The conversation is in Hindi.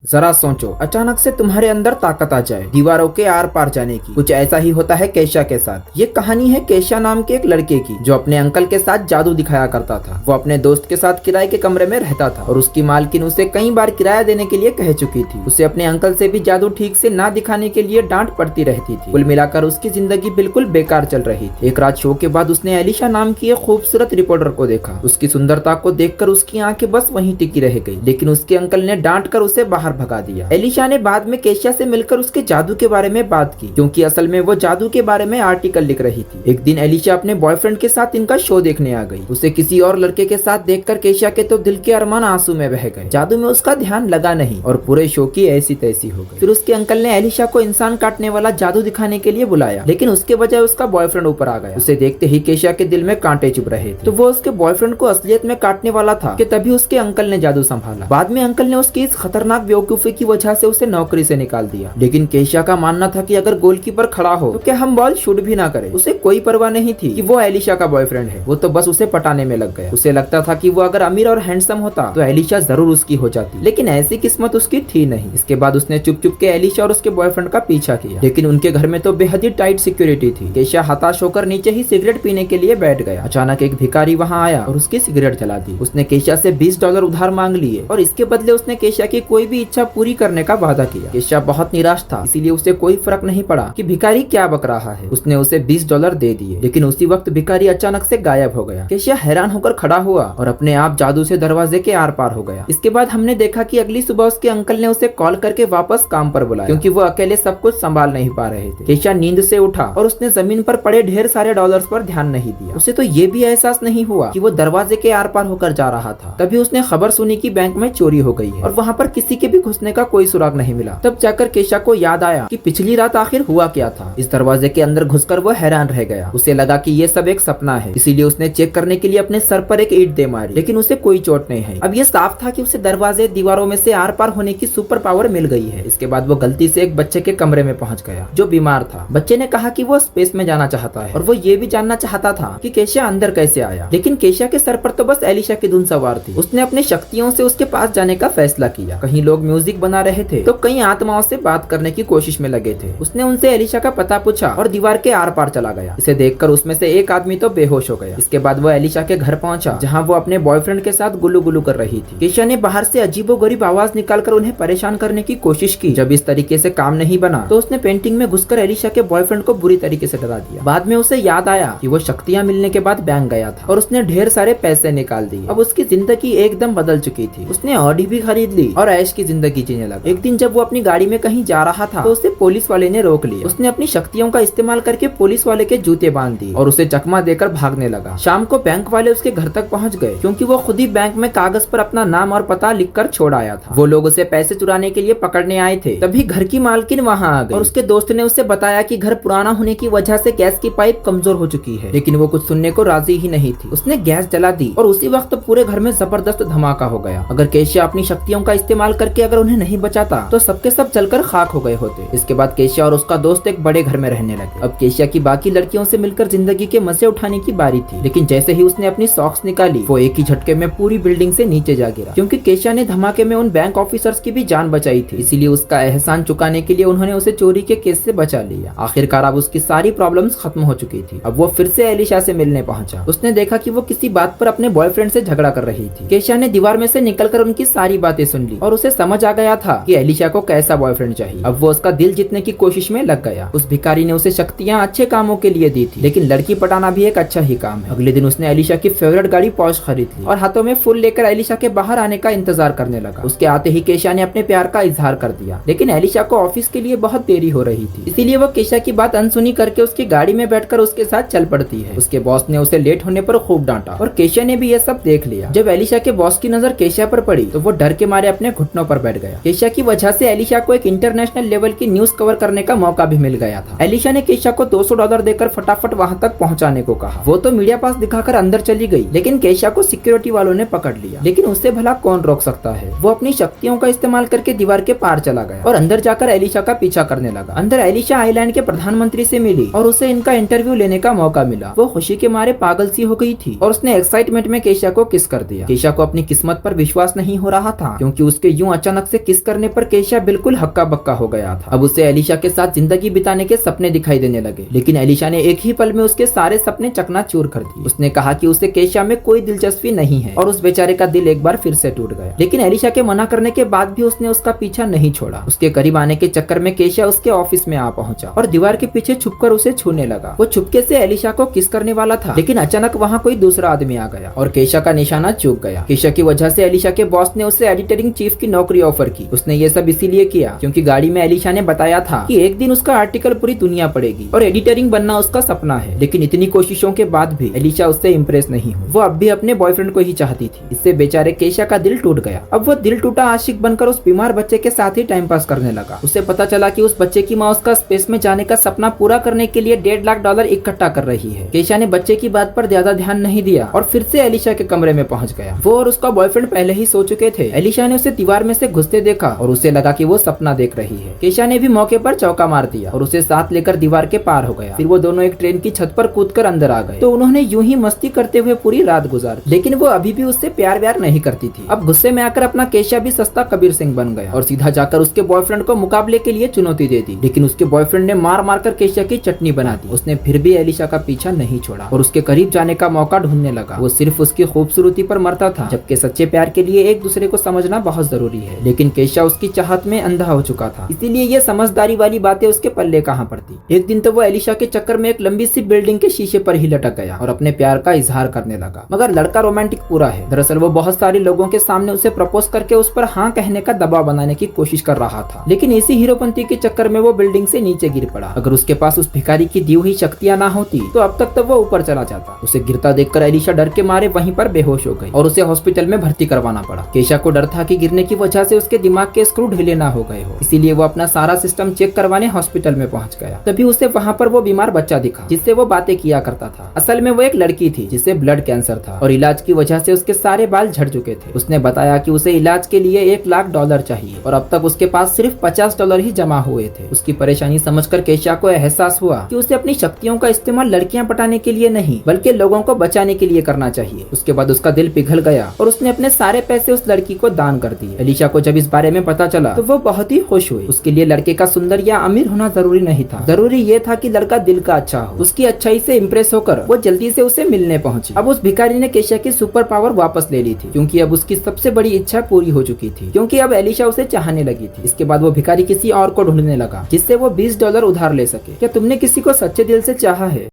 जरा सोचो, अचानक से तुम्हारे अंदर ताकत आ जाए दीवारों के आर पार जाने की। कुछ ऐसा ही होता है केशा के साथ। ये कहानी है केशा नाम के एक लड़के की जो अपने अंकल के साथ जादू दिखाया करता था। वो अपने दोस्त के साथ किराए के कमरे में रहता था और उसकी मालकिन उसे कई बार किराया देने के लिए कह चुकी थी। उसे अपने अंकल से भी जादू ठीक से ना दिखाने के लिए डांट पड़ती रहती थी। कुल मिलाकर उसकी जिंदगी बिल्कुल बेकार चल रही थी। एक रात शो के बाद उसने एलिशा नाम की एक खूबसूरत रिपोर्टर को देखा। उसकी सुंदरता को देखकर उसकी आंखें बस वहीं टिकी रह गई, लेकिन उसके अंकल ने डांट कर उसे बाहर भगा दिया। एलिशा ने बाद में केशा से मिलकर उसके जादू के बारे में बात की, क्योंकि असल में वो जादू के बारे में आर्टिकल लिख रही थी। एक दिन एलिशा अपने बॉयफ्रेंड के साथ इनका शो देखने आ गई। उसे किसी और लड़के के साथ देखकर केशा के तो दिल के अरमान आंसू में बह गए। जादू में उसका ध्यान लगा नहीं और पूरे शो की ऐसी तैसी हो गई। फिर उसके अंकल ने एलिशा को इंसान काटने वाला जादू दिखाने के लिए बुलाया, लेकिन उसके बजाय उसका बॉयफ्रेंड ऊपर आ गया। उसे देखते ही केशा के दिल में कांटे चुभ रहे थे। तो वो उसके बॉयफ्रेंड को असलियत में काटने वाला था कि तभी उसके अंकल ने जादू संभाला। बाद में अंकल ने उसकी इस खतरनाक बेवकूफी की वजह से उसे नौकरी से निकाल दिया। लेकिन केशा का मानना था कि अगर गोलकीपर खड़ा हो तो क्या हम बॉल शूट भी ना करें। उसे कोई परवाह नहीं थी कि वो एलिशा का बॉयफ्रेंड है। वो तो बस उसे पटाने में लग गया। उसे लगता था कि वो अगर अमीर और हैंडसम होता तो एलिशा जरूर उसकी हो जाती, लेकिन ऐसी किस्मत उसकी थी नहीं। इसके बाद उसने चुप चुप के एलिशा और उसके बॉयफ्रेंड का पीछा किया, लेकिन उनके घर में तो बेहद ही टाइट सिक्योरिटी थी। केशा हताश होकर नीचे ही सिगरेट पीने के लिए बैठ गया। अचानक एक भिखारी वहाँ आया और उसकी सिगरेट जला दी। उसने केशा से $20 उधार मांग लिए और इसके बदले उसने केशा की कोई भी इच्छा पूरी करने का वादा किया। केशा बहुत निराश था, इसीलिए उसे कोई फर्क नहीं पड़ा कि भिखारी क्या बक रहा है। उसने उसे $20 दे दिए, लेकिन उसी वक्त भिखारी अचानक से गायब हो गया। केशा हैरान होकर खड़ा हुआ और अपने आप जादू से दरवाजे के आर पार हो गया। इसके बाद हमने देखा कि अगली सुबह उसके अंकल ने उसे कॉल करके वापस काम पर बुलाया, क्योंकि वो अकेले सब कुछ संभाल नहीं पा रहे थे। केशा नींद से उठा और उसने जमीन पर पड़े ढेर सारे डॉलर्स पर ध्यान नहीं दिया। उसे तो ये भी एहसास नहीं हुआ कि वो दरवाजे के आर पार होकर जा रहा था। तभी उसने खबर सुनी कि बैंक में चोरी हो गई है और वहाँ पर किसी के भी घुसने का कोई सुराग नहीं मिला। तब जाकर केशा को याद आया कि पिछली रात आखिर हुआ क्या था। इस दरवाजे के अंदर घुसकर वो हैरान रह गया। उसे लगा कि ये सब एक सपना है, इसीलिए उसने चेक करने के लिए अपने सर पर एक ईंट दे मारी, लेकिन उसे कोई चोट नहीं है। अब ये साफ था कि उसे दरवाजे दीवारों में से आर पार होने की सुपर पावर मिल गई है। इसके बाद वो गलती से एक बच्चे के कमरे में पहुंच गया जो बीमार था। बच्चे ने कहा कि वो स्पेस में जाना चाहता है और वो ये भी जानना चाहता था कि केशा अंदर कैसे आया। लेकिन केशा के सर पर तो बस एलिशा की धुन सवार थी। उसने अपनी शक्तियों से उसके पास जाने का फैसला किया। कहीं लोग म्यूजिक बना रहे थे तो कई आत्माओं से बात करने की कोशिश में लगे थे। उसने उनसे एलिशा का पता पूछा और दीवार के आर पार चला गया। इसे देखकर उसमें से एक आदमी तो बेहोश हो गया। इसके बाद वो एलिशा के घर पहुंचा, जहां वो अपने बॉयफ्रेंड के साथ गुल्लू गुल्लू कर रही थी। केशा ने बाहर से अजीबोगरीब आवाज निकालकर उन्हें परेशान करने की कोशिश की। जब इस तरीके से काम नहीं बना तो उसने पेंटिंग में घुसकर एलिशा के बॉयफ्रेंड को बुरी तरीके से डरा दिया। बाद में उसे याद आया कि वो शक्तियां मिलने के बाद बैंक गया था और उसने ढेर सारे पैसे निकाल दिए। अब उसकी जिंदगी एकदम बदल चुकी थी। उसने ऑडी भी खरीद ली और ऐश की जिंदगी जीने लगा। एक दिन जब वो अपनी गाड़ी में कहीं जा रहा था तो उसे पुलिस वाले ने रोक लिया। उसने अपनी शक्तियों का इस्तेमाल करके पुलिस वाले के जूते बांध दिए और उसे चकमा देकर भागने लगा। शाम को बैंक वाले उसके घर तक पहुंच गए, क्योंकि वो खुद ही बैंक में कागज पर अपना नाम और पता लिखकर छोड़ आया था। वो लोग उसे पैसे चुराने के लिए पकड़ने आए थे। तभी घर की मालकिन वहाँ आ गई और उसके दोस्त ने उसे बताया कि घर पुराना होने की वजह से गैस की पाइप कमजोर हो चुकी है, लेकिन वो कुछ सुनने को राजी ही नहीं थी। उसने गैस जला दी और उसी वक्त पूरे घर में जबरदस्त धमाका हो गया। अगर केशा अपनी शक्तियों का इस्तेमाल करके अगर उन्हें नहीं बचाता तो सबके सब जलकर खाक हो गए होते। इसके बाद केशा और उसका दोस्त एक बड़े घर में रहने लगे। अब केशा की बाकी लड़कियों से मिलकर जिंदगी के मजे उठाने की बारी थी, लेकिन जैसे ही उसने अपनी सॉक्स निकाली वो एक ही झटके में पूरी बिल्डिंग से नीचे जा गिरा, क्योंकि केशा ने धमाके में उन बैंक ऑफिसर्स की भी जान बचाई थी। इसीलिए उसका एहसान चुकाने के लिए उन्होंने उसे चोरी के केस से बचा लिया। आखिरकार अब उसकी सारी प्रॉब्लम्स खत्म हो चुकी थी। अब वो फिर से एलिशा से मिलने पहुंचा। उसने देखा कि वो किसी बात पर अपने बॉयफ्रेंड से झगड़ा कर रही थी। केशा ने दीवार में से निकलकर उनकी सारी बातें सुन ली और उसे समझ आ गया था कि एलिशा को कैसा बॉयफ्रेंड चाहिए। अब वो उसका दिल जीतने की कोशिश में लग गया। उस भिखारी ने उसे शक्तियां अच्छे कामों के लिए दी थी, लेकिन लड़की पटाना भी एक अच्छा ही काम है। अगले दिन उसने एलिशा की फेवरेट गाड़ी पॉर्श खरीद ली और हाथों में फूल लेकर एलिशा के बाहर आने का इंतजार करने लगा। उसके आते ही केशा ने अपने प्यार का इजहार कर दिया, लेकिन एलिशा को ऑफिस के लिए बहुत देरी हो रही थी। इसीलिए वो केशा की बात अनसुनी करके उसकी गाड़ी में बैठकर उसके साथ चल पड़ती है। उसके बॉस ने उसे लेट होने पर खूब डांटा और केशा ने भी ये सब देख लिया। जब एलिशा के बॉस की नजर केशा पर पड़ी तो वो डर के मारे अपने घुटनों पर बैठ गया। केशा की वजह से एलिशा को एक इंटरनेशनल लेवल की न्यूज कवर करने का मौका भी मिल गया था। एलिशा ने केशा को $200 देकर फटाफट वहां तक पहुंचाने को कहा। वो तो मीडिया पास दिखाकर अंदर चली गई, लेकिन केशा को सिक्योरिटी वालों ने पकड़ लिया। लेकिन उससे भला कौन रोक सकता है। वो अपनी शक्तियों का इस्तेमाल करके दीवार के पार चला गया और अंदर जाकर एलिशा का पीछा करने लगा। अंदर एलिशा आइलैंड के प्रधानमंत्री से मिली और उसे इनका इंटरव्यू लेने का मौका मिला। वो खुशी के मारे पागल सी हो गई थी और उसने एक्साइटमेंट में केशा को किस कर दिया। केशा को अपनी किस्मत पर विश्वास नहीं हो रहा था, क्योंकि उसके यूं अचानक अचानक से किस करने पर केशा बिल्कुल हक्का बक्का हो गया था। अब उसे एलिशा के साथ जिंदगी बिताने के सपने दिखाई देने लगे, लेकिन एलिशा ने एक ही पल में उसके सारे सपने चकनाचूर कर दिए। उसने कहा कि उसे केशा में कोई दिलचस्पी नहीं है और उस बेचारे का दिल एक बार फिर से टूट गया। लेकिन एलिशा के मना करने के बाद भी उसने उसका पीछा नहीं छोड़ा। उसके करीब आने के चक्कर में केशा उसके ऑफिस में आ पहुंचा और दीवार के पीछे छुपकर उसे छूने लगा। वो छुपके से एलिशा को किस करने वाला था, लेकिन अचानक वहाँ कोई दूसरा आदमी आ गया और केशा का निशाना चूक गया। केशा की वजह से एलिशा के बॉस ने उसे एडिटिंग चीफ की नौकरी ऑफर की। उसने ये सब इसीलिए किया क्योंकि गाड़ी में एलिशा ने बताया था कि एक दिन उसका आर्टिकल पूरी दुनिया पढ़ेगी और एडिटरिंग बनना उसका सपना है। लेकिन इतनी कोशिशों के बाद भी एलिशा उससे इम्प्रेस नहीं हुई। वो अब भी अपने बॉयफ्रेंड को ही चाहती थी। इससे बेचारे केशा का दिल टूट गया। अब वो दिल टूटा आशिक बनकर उस बीमार बच्चे के साथ ही टाइम पास करने लगा। उसे पता चला कि उस बच्चे की माँ उसका स्पेस में जाने का सपना पूरा करने के लिए $1.5 लाख इकट्ठा कर रही है। केशा ने बच्चे की बात पर ज्यादा ध्यान नहीं दिया और फिर से एलिशा के कमरे में पहुंच गया। वो और उसका बॉयफ्रेंड पहले ही सो चुके थे। एलिशा ने उसे दीवार में से घुसते देखा और उसे लगा कि वो सपना देख रही है। केशा ने भी मौके पर चौका मार दिया और उसे साथ लेकर दीवार के पार हो गया। फिर वो दोनों एक ट्रेन की छत पर कूदकर अंदर आ गए। तो उन्होंने यूं ही मस्ती करते हुए पूरी रात गुजार, लेकिन वो अभी भी उससे प्यार व्यार नहीं करती थी। अब गुस्से में आकर अपना केशा भी सस्ता कबीर सिंह बन गया और सीधा जाकर उसके बॉयफ्रेंड को मुकाबले के लिए चुनौती दे दी। लेकिन उसके बॉयफ्रेंड ने मार मार कर केशा की चटनी बना दी। उसने फिर भी एलिशा का पीछा नहीं छोड़ा और उसके करीब जाने का मौका ढूंढने लगा। वो सिर्फ उसकी खूबसूरती पर मरता था, जबकि सच्चे प्यार के लिए एक दूसरे को समझना बहुत जरूरी है। लेकिन केशा उसकी चाहत में अंधा हो चुका था, इसीलिए ये समझदारी वाली बातें उसके पल्ले कहाँ पड़ती। एक दिन तो वो एलिशा के चक्कर में एक लंबी सी बिल्डिंग के शीशे पर ही लटक गया और अपने प्यार का इजहार करने लगा। मगर लड़का रोमांटिक पूरा है। दरअसल वो बहुत सारे लोगों के सामने उसे प्रपोज करके उस पर हाँ कहने का दबाव बनाने की कोशिश कर रहा था। लेकिन इसी हीरोपंती के चक्कर में वो बिल्डिंग से नीचे गिर पड़ा। अगर उसके पास उस भिखारी की दी हुई शक्तियां ना होती तो अब तक वो ऊपर चला जाता। उसे गिरता देखकर एलिशा डर के मारे वहीं पर बेहोश हो गई और उसे हॉस्पिटल में भर्ती करवाना पड़ा। केशा को डर था कि गिरने की वजह से उसके दिमाग के स्क्रू ढीले ना हो गए हो, इसीलिए वो अपना सारा सिस्टम चेक करवाने हॉस्पिटल में पहुंच गया। तभी उसे वहाँ पर वो बीमार बच्चा दिखा जिससे वो बातें किया करता था। असल में वो एक लड़की थी जिसे ब्लड कैंसर था और इलाज की वजह से उसके सारे बाल झड़ चुके थे। उसने बताया कि उसे इलाज के लिए $1 लाख चाहिए और अब तक उसके पास सिर्फ $50 ही जमा हुए थे। उसकी परेशानी समझकर केशा को एहसास हुआ कि उसे अपनी शक्तियों का इस्तेमाल लड़कियां पटाने के लिए नहीं बल्कि लोगों को बचाने के लिए करना चाहिए। उसके बाद उसका दिल पिघल गया और उसने अपने सारे पैसे उस लड़की को दान कर दिए। एलिशा को जब इस बारे में पता चला तो वो बहुत ही खुश हुई। उसके लिए लड़के का सुंदर या अमीर होना जरूरी नहीं था, जरूरी ये था कि लड़का दिल का अच्छा हो। उसकी अच्छाई से इम्प्रेस होकर वो जल्दी से उसे मिलने पहुंची। अब उस भिखारी ने केशा की सुपर पावर वापस ले ली थी क्योंकि अब उसकी सबसे बड़ी इच्छा पूरी हो चुकी थी, क्योंकि अब एलिशा उसे चाहने लगी थी। इसके बाद वो भिखारी किसी और को ढूंढने लगा जिससे वो $20 उधार ले सके। क्या तुमने किसी को सच्चे दिल से चाहा है?